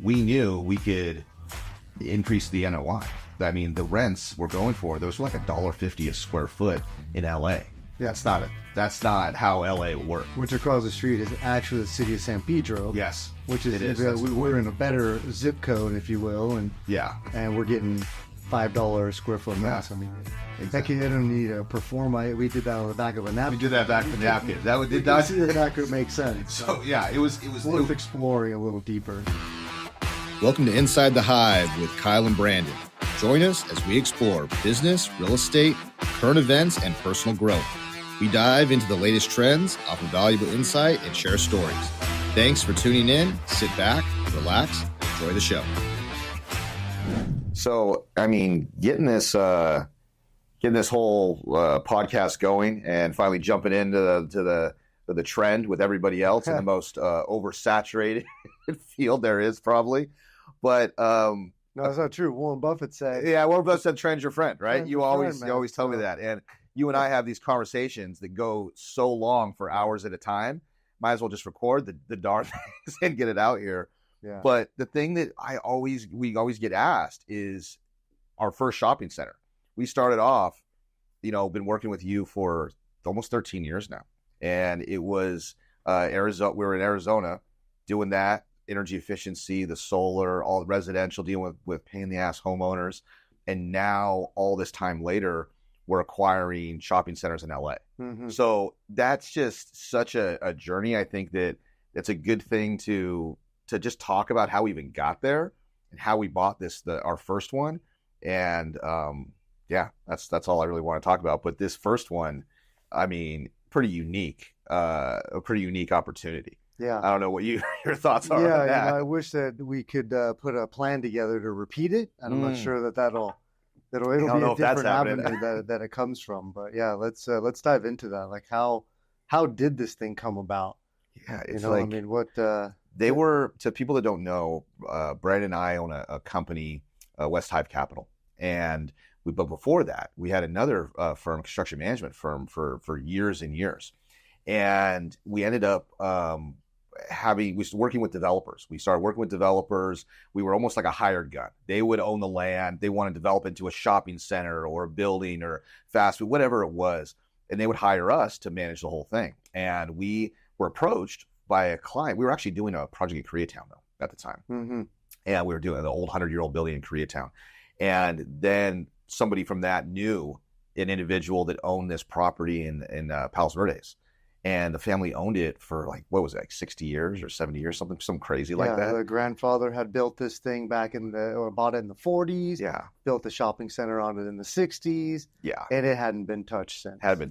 we knew we could increase the NOI. I mean, the rents we're going for, those were like $1.50 a square foot in LA. Yeah. That's not how LA works. Which across the street is actually the city of San Pedro. Yes. Which is we're in a better zip code, if you will, and we're getting $5 a square foot mass. I mean, exactly. Heck, I don't need a performa. We did that on the back of a napkin. We did that back of a napkin. That could make sense. So yeah, it was worth exploring a little deeper. Welcome to Inside the Hive with Kyle and Brandon. Join us as we explore business, real estate, current events, and personal growth. We dive into the latest trends, offer valuable insight, and share stories. Thanks for tuning in. Sit back, relax, enjoy the show. So, I mean, getting this whole podcast going and finally jumping into the trend with everybody else in the most oversaturated field there is probably. But no, that's not true. Warren Buffett said. Yeah, Warren Buffett said, "Trend's your friend," right? Trend's You always tell me that, and you and I have these conversations that go so long for hours at a time. Might as well just record the darn things and get it out here. Yeah. But the thing that we always get asked is our first shopping center. We started off, been working with you for almost 13 years now, and it was Arizona. We were in Arizona doing that. Energy efficiency, the solar, all the residential, dealing with pain in the ass homeowners. And now all this time later, we're acquiring shopping centers in LA. Mm-hmm. So that's just such a journey. I think that it's a good thing to just talk about how we even got there and how we bought our first one. And that's all I really want to talk about. But this first one, I mean, pretty unique, a pretty unique opportunity. Yeah, I don't know what your thoughts are on that. I wish that we could put a plan together to repeat it, and I'm not sure that'll be a different avenue that it comes from. But yeah, let's dive into that. Like how did this thing come about? Yeah, it's they were, to people that don't know, Brad and I own a company, West Hive Capital, but before that we had another firm, construction management firm for years and years, and we ended up working with developers. We started working with developers. We were almost like a hired gun. They would own the land. They want to develop into a shopping center or a building or fast food, whatever it was. And they would hire us to manage the whole thing. And we were approached by a client. We were actually doing a project in Koreatown though at the time. Mm-hmm. And we were doing the old 100-year-old building in Koreatown. And then somebody from that knew an individual that owned this property in Palos Verdes. And the family owned it for 60 years or 70 years, something crazy like that. The grandfather had built this thing bought it in the 40s. Yeah. Built the shopping center on it in the 60s. Yeah. And it hadn't been touched since. I mean,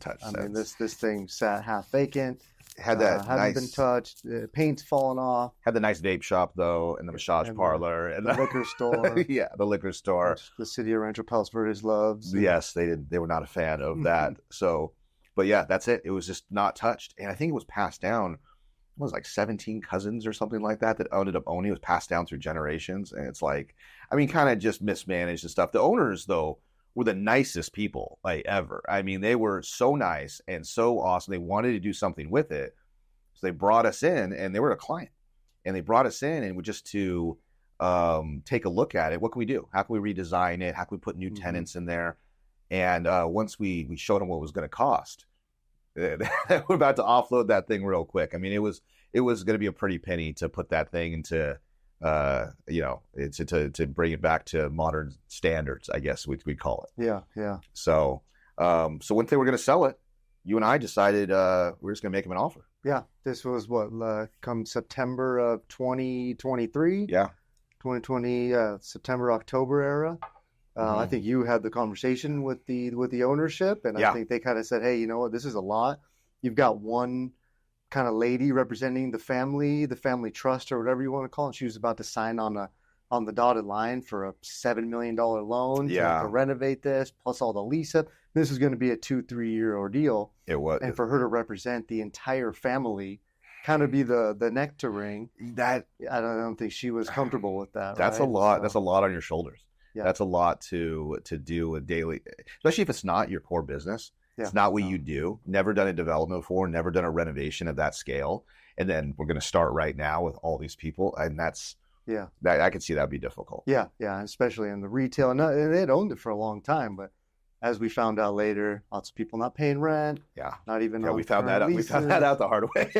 this thing sat half vacant. Hadn't been touched. Paint's fallen off. Had the nice vape shop though, and the massage parlor, and the liquor store. Yeah, the liquor store. Which the city of Rancho Palos Verdes loves. Yes, they did. They were not a fan of that. So. But yeah, that's it. It was just not touched. And I think it was passed down, 17 cousins or something like that ended up owning it. It was passed down through generations. And it's kind of just mismanaged and stuff. The owners, though, were the nicest people ever. I mean, they were so nice and so awesome. They wanted to do something with it. So they brought us in, and they were a client. And they brought us in and just to take a look at it. What can we do? How can we redesign it? How can we put new tenants in there? And once we showed them what it was going to cost, we're about to offload that thing real quick. I mean, it was going to be a pretty penny to put that thing into, to bring it back to modern standards, I guess we'd call it. Yeah, yeah. So once they were going to sell it, you and I decided we're just going to make them an offer. Yeah, this was come September of 2023. Yeah, 2020 September October era. I think you had the conversation with the ownership, and I think they kind of said, "Hey, you know what? This is a lot. You've got one kind of lady representing the family trust, or whatever you want to call it. She was about to sign on the dotted line for a $7 million loan to renovate this, plus all the lease up. This was going to be a 2-3 year ordeal. It was, and for her to represent the entire family, kind of be the neck to ring. That I don't think she was comfortable with that. That's right? a lot. So, that's a lot on your shoulders. Yeah. That's a lot to do a daily, especially if it's not your core business. Yeah. It's not what you do. Never done a development before, never done a renovation of that scale. And then we're going to start right now with all these people. And that's Yeah. That I could see that'd be difficult. Yeah, yeah, especially in the retail. And they had owned it for a long time, but as we found out later, lots of people not paying rent. Yeah. Not even Yeah, on we found that current out. We leases. found that out the hard way.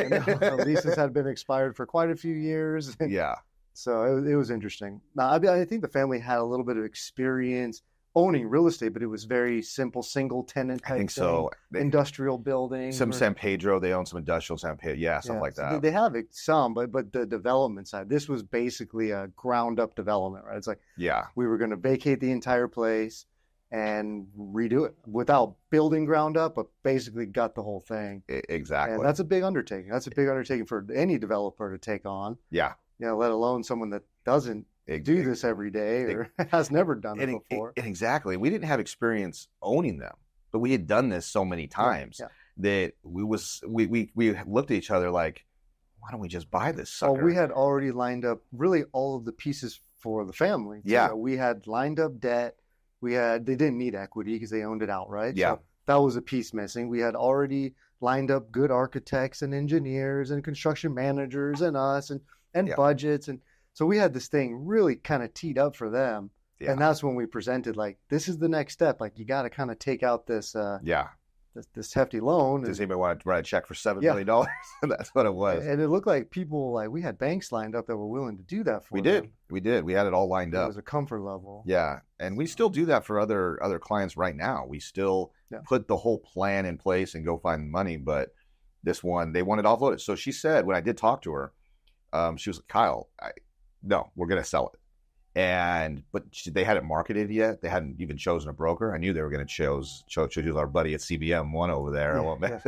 Leases had been expired for quite a few years. Yeah. So it was interesting. Now, I think the family had a little bit of experience owning real estate, but it was very simple, single tenant type I think thing. so. Industrial buildings. Some San Pedro, they own some industrial San Pedro. Yeah, something like so that. they have some, but the development side, this was basically a ground up development, right? It's like, Yeah. we were going to vacate the entire place and redo it without building ground up, but basically got the whole thing. Exactly. And that's a big undertaking. That's a big undertaking for any developer to take on. Yeah. Let alone someone that doesn't do this every day or has never done it before. Exactly. We didn't have experience owning them, but we had done this so many times that we looked at each other like, why don't we just buy this sucker? Well, we had already lined up really all of the pieces for the family. Yeah. So we had lined up debt. They didn't need equity because they owned it outright. Yeah. So that was a piece missing. We had already lined up good architects and engineers and construction managers and us and budgets. And so we had this thing really kind of teed up for them. Yeah. And that's when we presented, like, this is the next step. Like, you got to kind of take out this this hefty loan. Does anybody want to write a check for $7 million? That's what it was. And it looked like people, like, we had banks lined up that were willing to do that for them. We did. We had it all lined up. It was a comfort level. Yeah. And we still do that for other clients right now. We still put the whole plan in place and go find the money. But this one, they wanted offloaded. So she said, when I did talk to her, she was like, Kyle, no, we're going to sell it. But they hadn't marketed yet. They hadn't even chosen a broker. I knew they were going to choose our buddy at CBM one over there.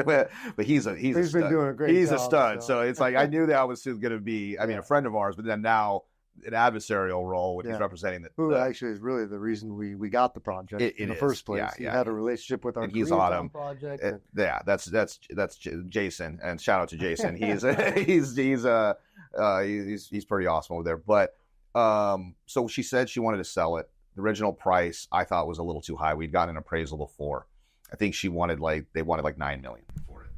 But he's been doing a great job. He's a stud. So it's like, I knew that was going to be, a friend of ours, but then now an adversarial role when he's representing that. Who actually is really the reason we got the project in the first place. He had a relationship with our Koreatown project. That's Jason, and shout out to Jason. He's pretty awesome over there. But so she said she wanted to sell it. The original price I thought was a little too high. We'd gotten an appraisal before. I think they wanted like $9 million for it,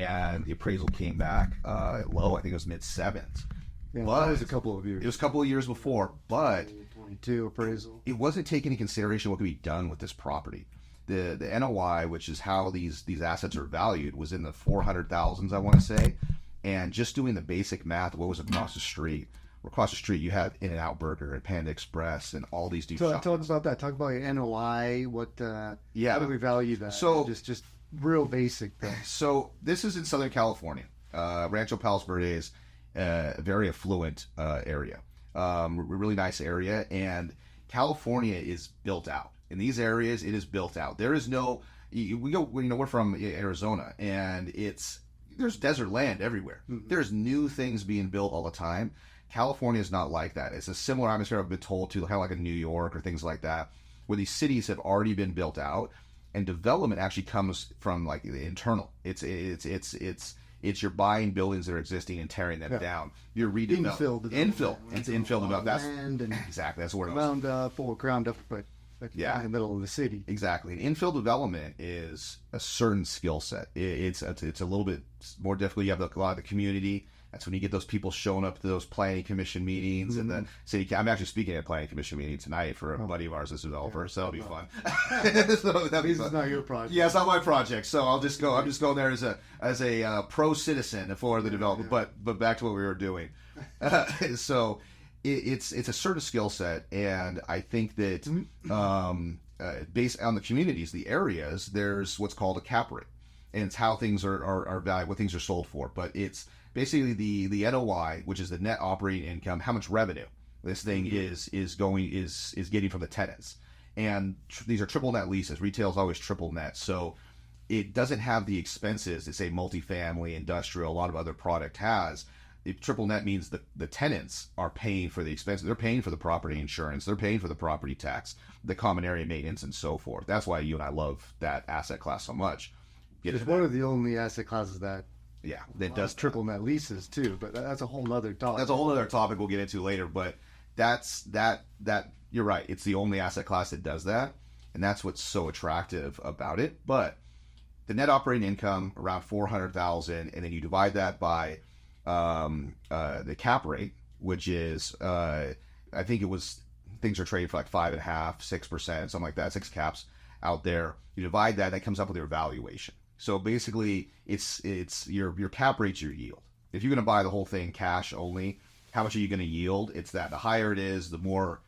and the appraisal came back low. I think it was mid-7s. Yeah, but it was a couple of years. It was a couple of years before, but 22 appraisal. It wasn't taking into consideration what could be done with this property. The NOI, which is how these assets are valued, was in the 400,000s, I want to say. And just doing the basic math, what was across the street? Across the street, you have In-N-Out Burger and Panda Express and all these shops. Talk about that. Talk about your NOI. How do we value that? So just real basic things. So this is in Southern California. Rancho Palos Verdes, a very affluent area, really nice area, and California is built out. In these areas, it is built out. There is no. We're from Arizona, and there's desert land everywhere. Mm-hmm. There's new things being built all the time. California is not like that. It's a similar atmosphere I've been told to, kind of like a New York or things like that, where these cities have already been built out, and development actually comes from like the internal. It's you're buying buildings that are existing and tearing them down. You're redeveloping. Infill. It's infill development. Exactly. That's the word. Ground up, but in the middle of the city. Exactly. Infill development is a certain skill set. It's a little bit more difficult. You have a lot of the community. That's when you get those people showing up to those planning commission meetings and the city. I'm actually speaking at a planning commission meeting tonight for a buddy of ours, this developer. So that'll be fun. This is not your project. Yeah, it's not my project. So I'm just going there as a pro citizen for the development. But back to what we were doing. So it's a certain skill set, and I think that based on the communities, the areas, there's what's called a cap rate, and it's how things are valued, what things are sold for. But it's basically the NOI, which is the net operating income, how much revenue this thing is getting from the tenants. And these are triple net leases. Retail is always triple net, so it doesn't have the expenses that say multifamily, industrial, a lot of other product has. The triple net means the tenants are paying for the expenses. They're paying for the property insurance. They're paying for the property tax, the common area maintenance, and so forth. That's why you and I love that asset class so much. It's one of the only asset classes that does triple net leases too, but that's a whole nother topic. That's a whole other topic we'll get into later, but that's you're right. It's the only asset class that does that, and that's what's so attractive about it. But the net operating income around $400,000, and then you divide that by the cap rate, which is I think it was things are traded for like 5.5%, 6%, something like that, 6 caps out there. You divide that, that comes up with your valuation. So basically, it's your cap rate's your yield. If you're going to buy the whole thing cash only, how much are you going to yield? It's that the higher it is, the more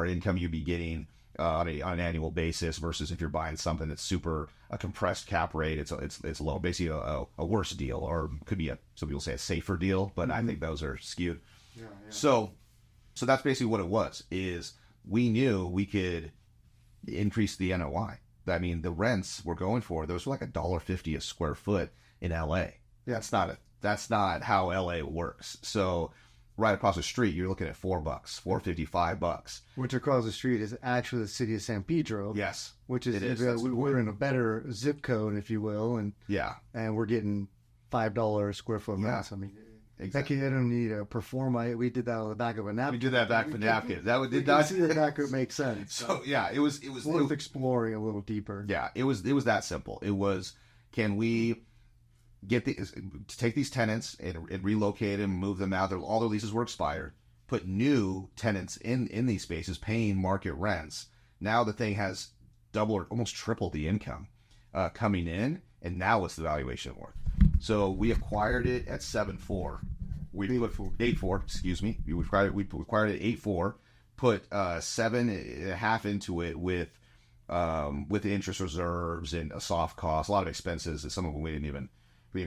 income you'd be getting on an annual basis, versus if you're buying something that's super a compressed cap rate, it's low, basically a worse deal, or could be some people say a safer deal, but I think those are skewed. Yeah. So that's basically what it was. Is we knew we could increase the NOI. I mean, the rents we're going for, those were like $1.50 a square foot in LA. Yeah. That's not how LA works. So right across the street, you're looking at $4, $4.50, $5. Which across the street is actually the city of San Pedro. Yes, which is we're in a better zip code, if you will, and we're getting $5 a square foot rents. I mean, exactly. I don't need to perform. We did that on the back of a napkin. We did that back of a napkin. Did not see that could make sense. So yeah, it was worth exploring a little deeper. Yeah, it was that simple. It was, can we get to take these tenants and relocate them, move them out? All their leases were expired. Put new tenants in these spaces, paying market rents. Now the thing has double or almost triple the income coming in, and now what's the valuation worth? So we acquired it at 7.4. We put 8.4. Excuse me. We acquired it at 8.4. Put 7.5 into it with interest reserves and a soft cost, a lot of expenses, and some of them we didn't even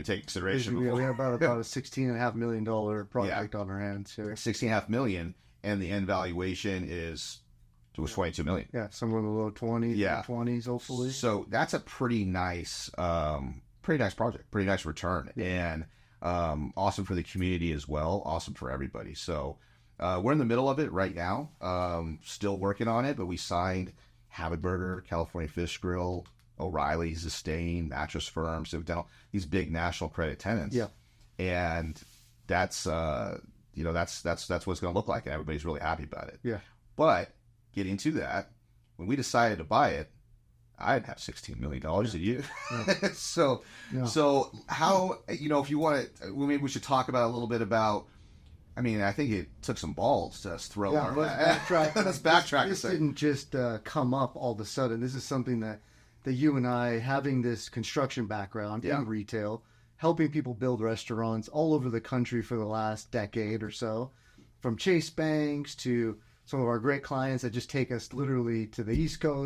take consideration. We have about a $16.5 million project on our hands here. $16.5 million, and the end valuation was $22 million. Yeah, somewhere in the low 20s, 20s, hopefully. So that's a pretty nice project, pretty nice return, and awesome for the community as well, awesome for everybody. So we're in the middle of it right now, still working on it, but we signed Habit Burger, California Fish Grill, O'Reilly's, Sustain, Mattress Firm, so we've done these big national credit tenants. Yeah, and that's that's what it's going to look like, and everybody's really happy about it. Yeah, but getting to that, when we decided to buy it, I didn't have $16 million, did you? Yeah. So how, if you want to, maybe we should talk about a little bit about, I mean, I think it took some balls to throw our... Let's backtrack. This didn't just come up all of a sudden. This is something that you and I, having this construction background in retail, helping people build restaurants all over the country for the last decade or so, from Chase Banks to some of our great clients that just take us literally to the East Coast,